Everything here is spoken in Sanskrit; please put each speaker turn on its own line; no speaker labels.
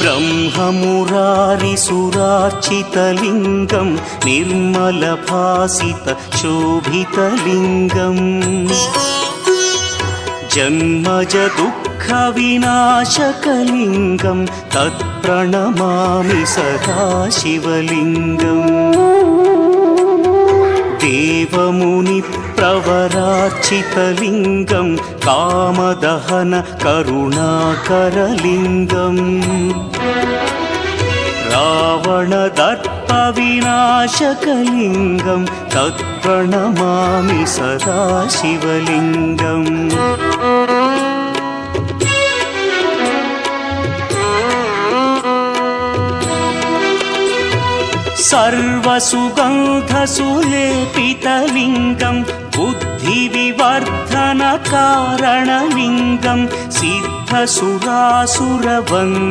ब्रह्ममुरारिसुरार्चितलिङ्गं निर्मलभासितशोभितलिङ्गम् जन्मजदुःखविनाशकलिङ्गं तत्प्रणमामि सदा शिवलिङ्गम् देवमुनिप्रवरार्चितलिङ्गं कामदहन करुणाकरलिङ्गम् रावणदर्पविनाशकलिङ्गं तत्प्रणमामि सदा शिवलिङ्गम् सर्वसुगन्धसुलेपितलिङ्गं बुद्धिविवर्धनकारणलिङ्गं सिद्धसुरासुरवन्द्यं